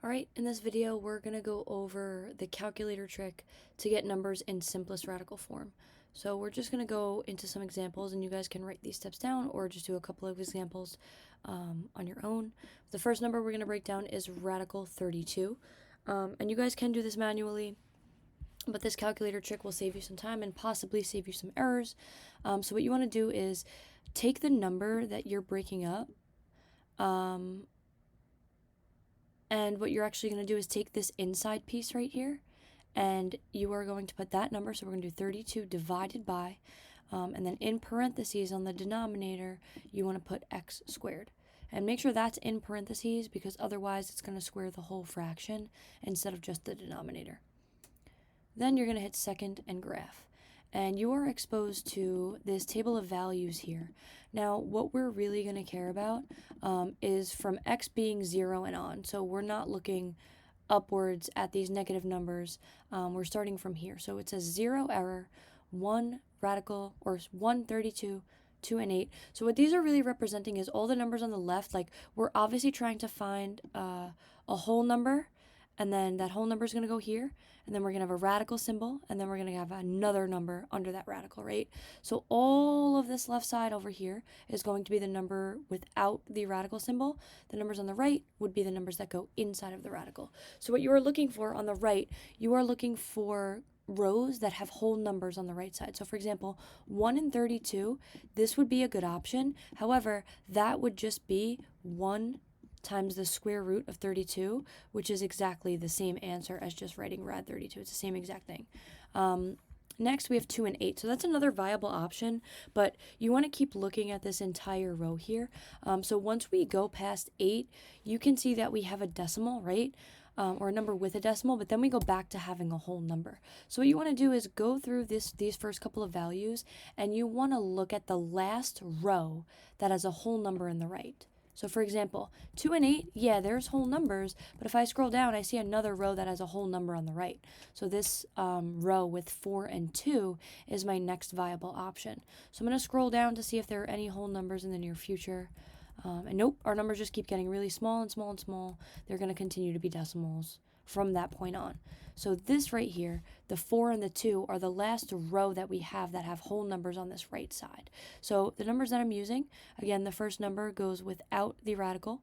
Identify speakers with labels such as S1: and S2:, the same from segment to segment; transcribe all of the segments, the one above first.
S1: Alright, in this video we're going to go over the calculator trick to get numbers in simplest radical form. So we're just going to go into some examples and you guys can write these steps down or just do a couple of examples on your own. The first number we're going to break down is radical 32. And you guys can do this manually, but this calculator trick will save you some time and possibly save you some errors. So what you want to do is take the number that you're breaking up, and what you're actually going to do is take this inside piece right here, and you are going to put that number, so we're going to do 32 divided by, and then in parentheses on the denominator, you want to put x squared. And make sure that's in parentheses because otherwise it's going to square the whole fraction instead of just the denominator. Then you're going to hit second and graph. And you are exposed to this table of values here. Now, what we're really going to care about is from x being 0 and on. So we're not looking upwards at these negative numbers. We're starting from here. So it says 0 error, 1 radical, or 1, 32, 2, and 8. So what these are really representing is all the numbers on the left. Like, we're obviously trying to find a whole number, and then that whole number is going to go here, and then we're going to have a radical symbol, and then we're going to have another number under that radical, right? So all of this left side over here is going to be the number without the radical symbol. The numbers on the right would be the numbers that go inside of the radical. So what you are looking for on the right, you are looking for rows that have whole numbers on the right side. So for example, 1 and 32, this would be a good option. However, that would just be 1 times the square root of 32, which is exactly the same answer as just writing rad 32. It's the same exact thing. Next, we have 2 and 8. So that's another viable option, but you want to keep looking at this entire row here. So once we go past 8, you can see that we have a decimal, right? Or a number with a decimal, but then we go back to having a whole number. So what you want to do is go through these first couple of values, and you want to look at the last row that has a whole number in the right. So for example, 2 and 8, yeah, there's whole numbers, but if I scroll down, I see another row that has a whole number on the right. So this row with 4 and 2 is my next viable option. So I'm going to scroll down to see if there are any whole numbers in the near future. And nope, our numbers just keep getting really small and small and small. They're going to continue to be decimals from that point on. So this right here, the 4 and the 2 are the last row that we have that have whole numbers on this right side. So the numbers that I'm using, again, the first number goes without the radical.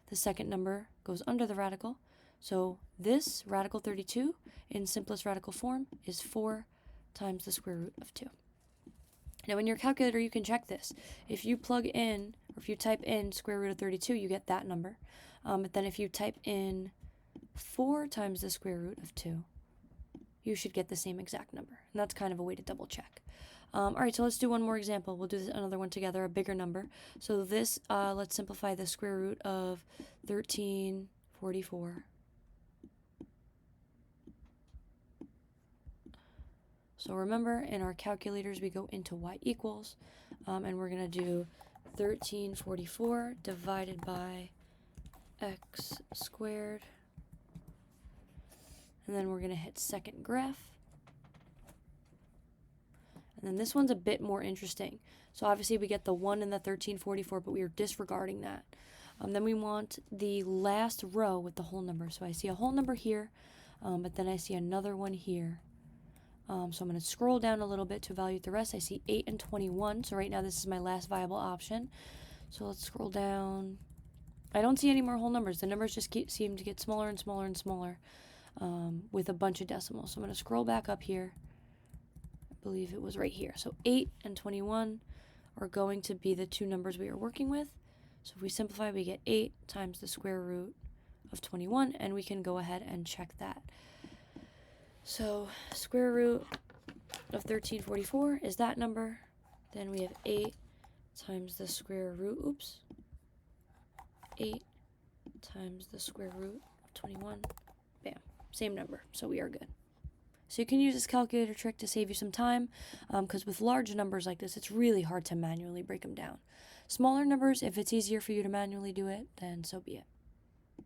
S1: The second number goes under the radical. So this radical 32 in simplest radical form is 4 times the square root of 2. Now in your calculator, you can check this. If you plug in, or if you type in square root of 32, you get that number. But then if you type in 4 times the square root of 2, you should get the same exact number. And that's kind of a way to double check. All right, so let's do one more example. We'll do another one together, a bigger number. So this, let's simplify the square root of 1344. So remember, in our calculators, we go into y equals, and we're going to do 1344 divided by x squared. And then we're going to hit second graph. And then this one's a bit more interesting. So obviously we get the 1 in the 1344, but we are disregarding that. Then we want the last row with the whole number. So I see a whole number here, but then I see another one here. So I'm going to scroll down a little bit to evaluate the rest. I see 8 and 21. So right now this is my last viable option. So let's scroll down. I don't see any more whole numbers. The numbers just seem to get smaller and smaller and smaller. With a bunch of decimals. So I'm going to scroll back up here. I believe it was right here. So 8 and 21 are going to be the two numbers we are working with. So if we simplify, we get 8 times the square root of 21, and we can go ahead and check that. So square root of 1344 is that number. Then we have 8 times the square root, 8 times the square root of 21. Bam. Same number, so we are good. So you can use this calculator trick to save you some time, because with large numbers like this, it's really hard to manually break them down. Smaller numbers, if it's easier for you to manually do it, then so be it.